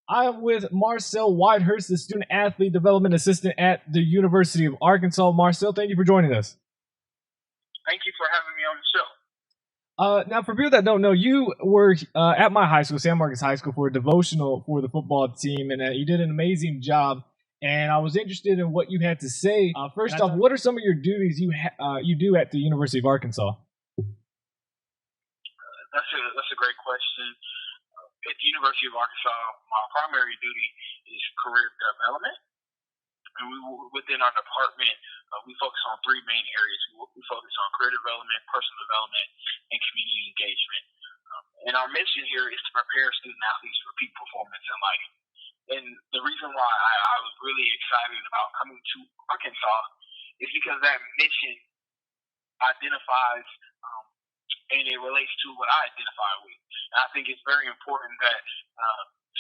I'm with Marciel Whitehurst, the student athlete development assistant at the University of Arkansas. Marciel, thank you for joining us. Thank you for having me on the show. Now, for people that don't know, you were at my high school, San Marcos High School, for a devotional for the football team, and you did an amazing job. And I was interested in what you had to say. First off, what are some of your duties you do at the University of Arkansas? That's a great question. At the University of Arkansas, my primary duty is career development. And within our department, we focus on three main areas. We focus on career development, personal development, and community engagement. And our mission here is to prepare student athletes for peak performance in life. And the reason why I was really excited about coming to Arkansas is because that mission identifies and it relates to what I identify with. And I think it's very important that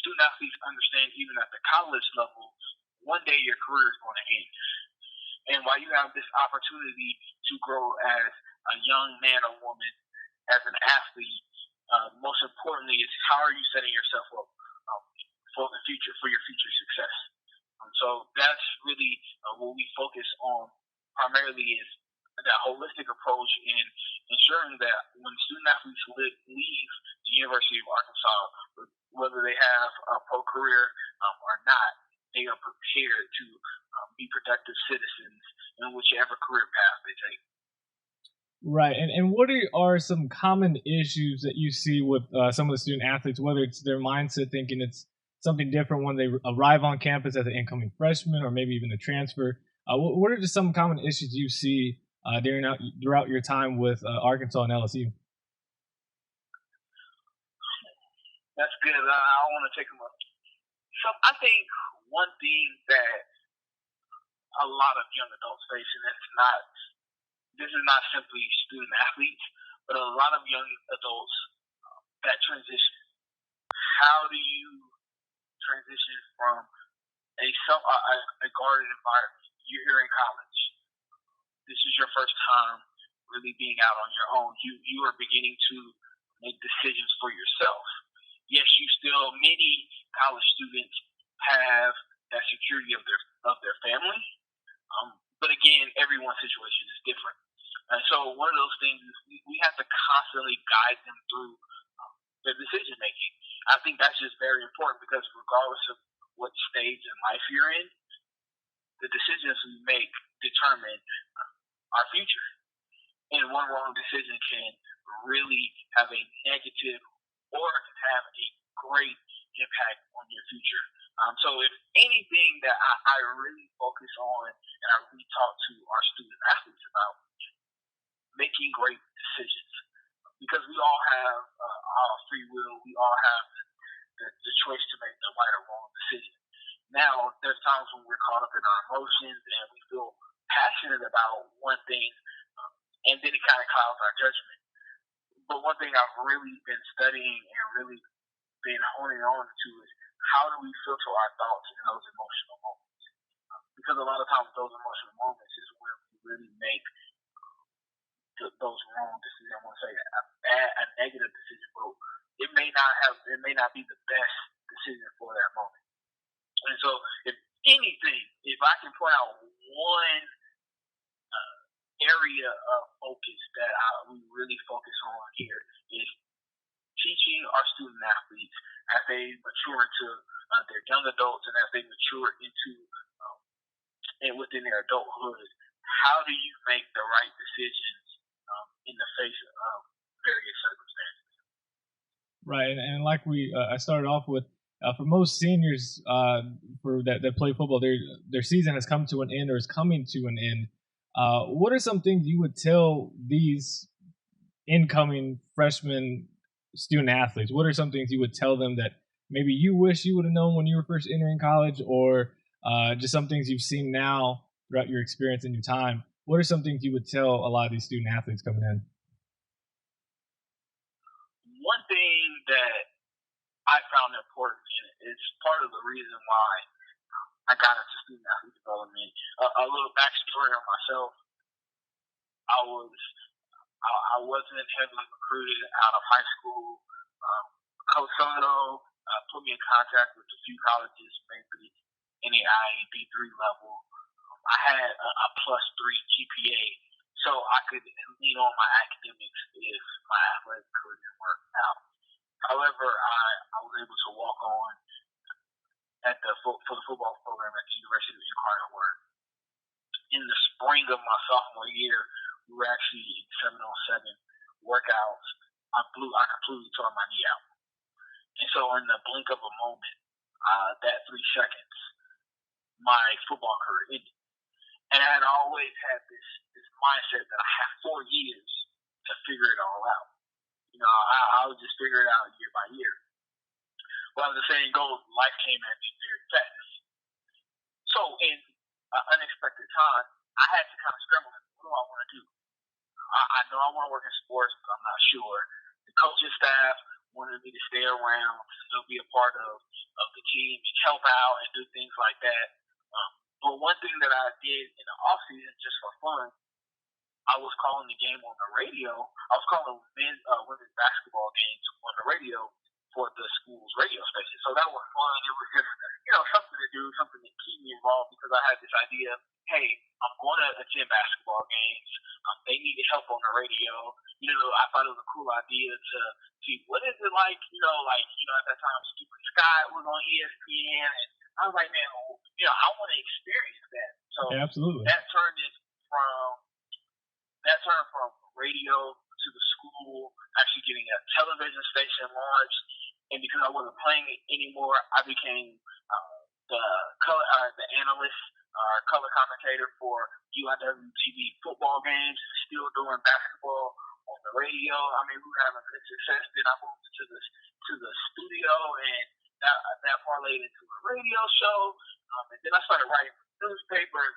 student athletes understand, even at the college level, one day your career is going to end. And while you have this opportunity to grow as a young man or woman, as an athlete, most importantly is how are you setting yourself up for the future, for your future success. So that's really what we focus on primarily is that holistic approach in ensuring that when student athletes leave the University of Arkansas, whether they have a pro career or not, they are prepared to be productive citizens in whichever career path they take. Right, and what are some common issues that you see with some of the student athletes, whether it's their mindset thinking it's something different when they arrive on campus as an incoming freshman or maybe even a transfer? What are just some common issues you see throughout your time with Arkansas and LSU? That's good. I want to take them up. So I think one thing that a lot of young adults face, and this is not simply student athletes, but a lot of young adults that transition. How do you transition from a guarded environment? You're here in college. This is your first time really being out on your own. You are beginning to make decisions for yourself. Yes, many college students have that security of their family, but again, everyone's situation is different. And so one of those things is we have to constantly guide them through their decision making. I think that's just very important because regardless of what stage in life you're in, the decisions we make determine our future. And one wrong decision can really have a negative or have a great impact on your future. So if anything that I really focus on and I really talk to our student athletes about, making great decisions. Because we all have our free will, we all have the choice to make the right or wrong decision. Now, there's times when we're caught up in our emotions and we feel passionate about one thing, and then it kind of clouds our judgment. But one thing I've really been studying and really been honing on to is how do we filter our thoughts in those emotional moments? Because a lot of times those emotional moments is where we really make those wrong decisions. I want to say a negative decision, but it may not be the best decision for that moment. And so, if anything, if I can point out one area of focus that we really focus on here is teaching our student athletes as they mature into their young adults and as they mature into and within their adulthood, how do you make the right decisions in the face of various circumstances? Right, and like I started off with, for most seniors that play football, their season has come to an end or is coming to an end. What are some things you would tell these incoming freshman student athletes? What are some things you would tell them that maybe you wish you would have known when you were first entering college, or just some things you've seen now throughout your experience and your time? What are some things you would tell a lot of these student athletes coming in? One thing that I found important, and it's part of the reason why I got into student athlete development. A little backstory on myself: I wasn't heavily recruited out of high school. Coach Soto put put me in contact with a few colleges, maybe NAI D3 level. I had a +3 GPA, so I could lean on my academics if my athletic career worked out. However, I was able to walk on for the football program at the University of Chicago. In the spring of my sophomore year, we were actually in 7-on-7 workouts. I completely tore my knee out. And so in the blink of a moment, that 3 seconds, my football career ended. And I had always had this mindset that I have 4 years to figure it all out. I would just figure it out year by year. Well, as the saying goes, life came at me very fast. So in an unexpected time, I had to kind of scramble. What do I want to do? I know I want to work in sports, but I'm not sure. The coaching staff wanted me to stay around, still be a part of the team and help out and do things like that. But one thing that I did in the off season, just for fun, I was calling the game on the radio. I was calling women's basketball games on the radio for the school's radio station. So that was fun. It was just, something to do, something to keep me involved, because I had this idea, hey, I'm going to attend basketball games. They needed help on the radio. I thought it was a cool idea to see what is it like, at that time, Stupid Sky was on ESPN, and I was like, man, I want to experience that. So yeah, absolutely. That turned from radio to the school, actually getting a television station launched. And because I wasn't playing it anymore, I became the analyst, color commentator for UIW TV football games, and still doing basketball on the radio. I mean, we were having good success. Then I moved to the studio, and that parlayed into a radio show. And then I started writing for newspapers,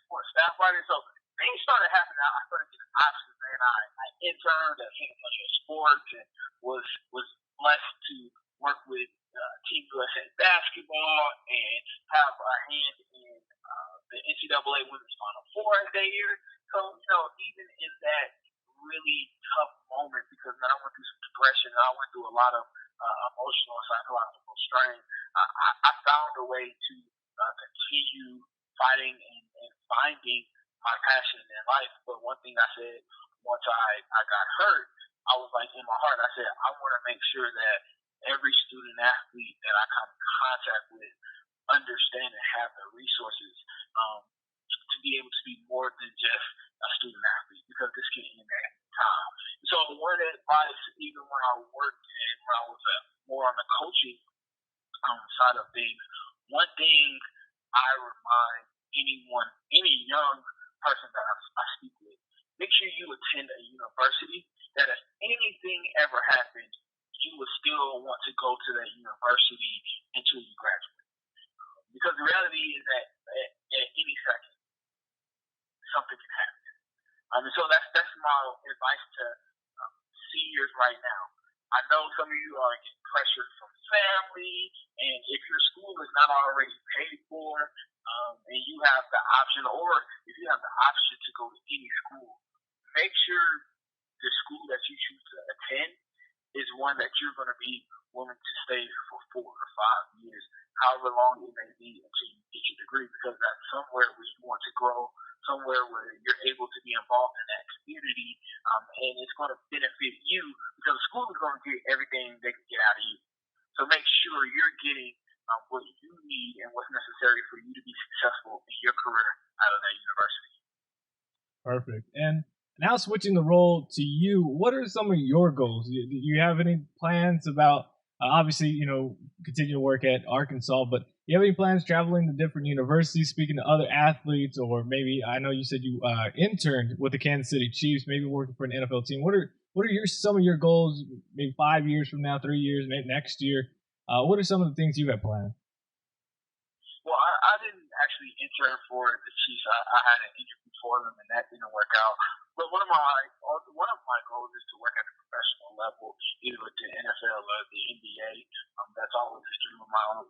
sports staff writing. So things started happening. I started getting options, man. I interned at King of Sports and was blessed to work with Team USA basketball and have a hand in the NCAA Women's Final Four as they year. So, even in that really tough moment, because I went through some depression, I went through a lot of emotional and psychological strain, I found a way to continue fighting and finding my passion in life. But one thing I said, once I got hurt, I was like, in my heart, I said, I want to make sure that every student athlete that I come in contact with understand and have the resources to be able to be more than just a student athlete, because this can end at any time. So one advice, even when I worked and when I was more on the coaching side of things, one thing I remind any young person that I speak with, make sure you attend a university that if anything ever happened, you would still want to go to that university until you graduate. Because the reality is that at any second, something can happen. And so that's my advice to seniors right now. I know some of you are getting pressured from family, and if your school is not already paid for, and you have the option, or if you have the option to go to any school, make sure the school that you choose to attend is one that you're going to be willing to stay for 4 or 5 years, however long it may be until you get your degree, because that's somewhere where you want to grow, somewhere where you're able to be involved in that community, and it's going to benefit you, because the school is going to get everything they can get out of you. So make sure you're getting what you need and what's necessary for you to be successful in your career out of that university. Perfect. And now switching the role to you, what are some of your goals? Do you have any plans about, obviously, continue to work at Arkansas, but do you have any plans traveling to different universities, speaking to other athletes, or maybe, I know you said you interned with the Kansas City Chiefs, maybe working for an NFL team. What are some of your goals, maybe 5 years from now, 3 years, maybe next year? What are some of the things you have planned? Well, I didn't actually intern for the Chiefs. I had an interview for them, and that didn't work out. But one of my goals is to work at a professional level, either with the NFL or the NBA. That's always a dream of my own.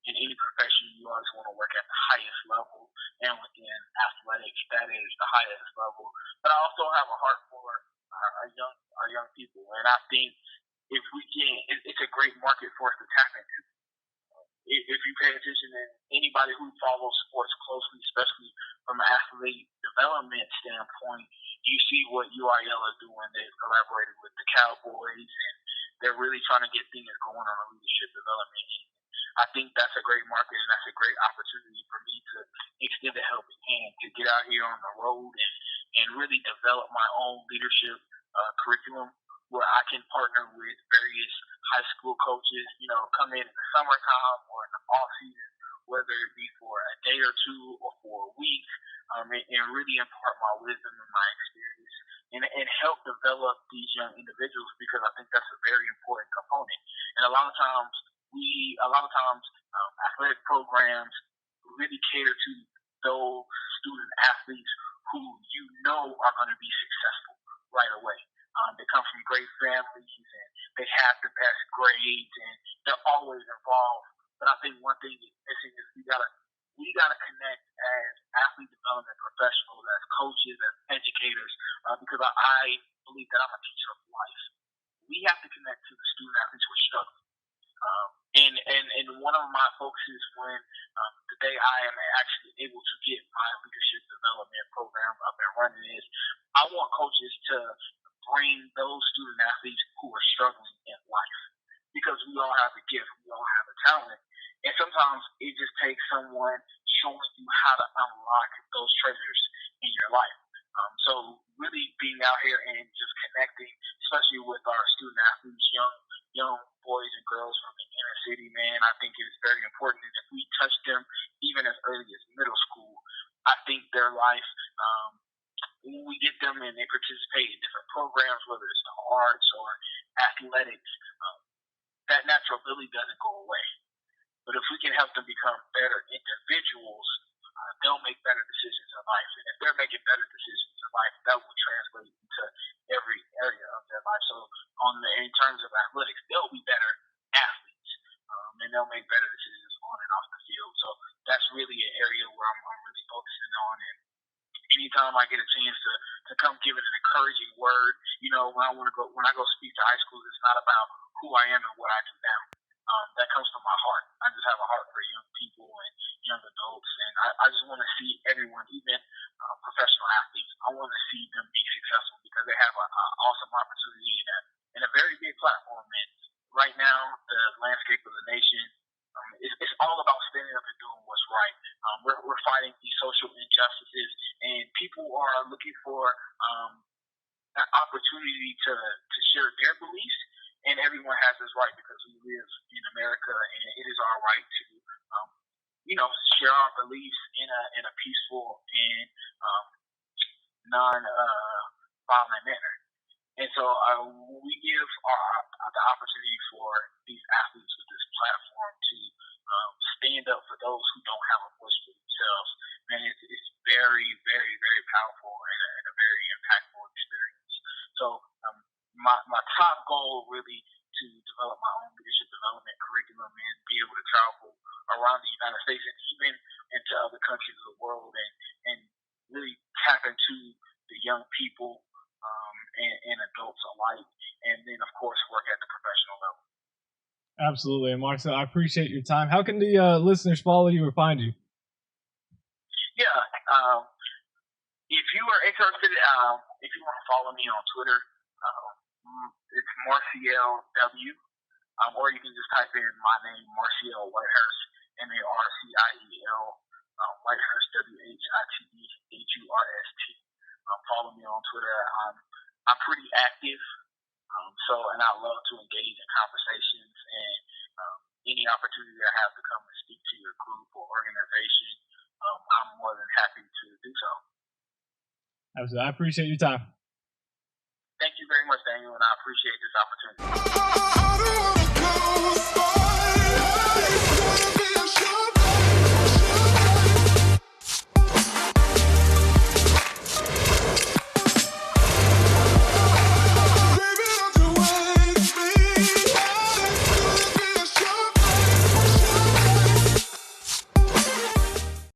In any profession, you always want to work at the highest level, and within athletics, that is the highest level. But I also have a heart for our young people, and I think if we can, it's a great market for us to tap into. if you pay attention, and anybody who follows sports closely, especially from an athlete development standpoint, you see what UIL is doing. They've collaborated with the Cowboys, and they're really trying to get things going on a leadership development. I think that's a great market, and that's a great opportunity for me to extend a helping hand to get out here on the road and really develop my own leadership curriculum where I can partner with various high school coaches, come in the summertime or in the off season, whether it be for a day or two or for a week, and really impart my wisdom and my experience and help develop these young individuals, because I think that's a very important component. And a lot of times athletic programs really cater to those student athletes who are going to be successful right away. They come from great families and they have the best grades and they're always involved. But I think one thing that's missing is we gotta connect as athlete development professionals, as coaches, as educators, because I believe that I'm a teacher of life. We have to connect to the student athletes who are struggling. And one of my focuses when the day I am actually able to get my leadership development program up and running is I want coaches to bring those student athletes who are struggling in life, because we all have a gift, we all have a talent, and sometimes it just takes someone showing you how to unlock those treasures in your life. So really being out here and just connecting, especially with our student athletes, young boys and girls from the inner city, man, I think it is very important. And if we touch them even as early as middle school, I think their life, when we get them and they participate in different programs, whether it's the arts or athletics, that natural ability doesn't go away. But if we can help them become better individuals, they'll make better decisions in life. And if they're making better decisions in life, that will translate into every area of their life. So in terms of athletics, they'll be better athletes, and they'll make better decisions on and off the field. So that's really an area where I'm really focusing on. And anytime I get a chance to come give it an encouraging word, when I go speak to high schools, it's not about who I am and what I do now. That comes from my heart. I just have a heart for young people and young adults, and I just want to see everyone, even professional athletes, I want to see them be successful, because they have an awesome opportunity and a very big platform. And right now, the landscape of the nation, it's all about standing up and doing what's right. We're fighting these social injustices, and people are looking for an opportunity to share their beliefs. And everyone has this right, because we live in America, and it is our right to, share our beliefs in a peaceful and non-violent manner. And so we give the opportunity for these athletes with this platform to stand up for those who don't have a voice for themselves. Man, it's very, very, very powerful and a very impactful experience. So my top goal really to develop my own leadership development curriculum and be able to travel around the United States and even into other countries of the world and really tap into the young people and adults alike, and then of course work at the professional level. Absolutely. And Marciel, I appreciate your time. How can the listeners follow you or find you? Yeah, if you are interested, if you want to follow me on Twitter, it's Marciel W, or you can just type in my name, Marciel Whitehurst, Marciel, Whitehurst, Whitehurst. Follow me on Twitter. I'm pretty active, and I love to engage in conversations, and any opportunity I have to come and speak to your group or organization, I'm more than happy to do so. Absolutely. I appreciate your time. Thank you very much, Daniel, and I appreciate this opportunity.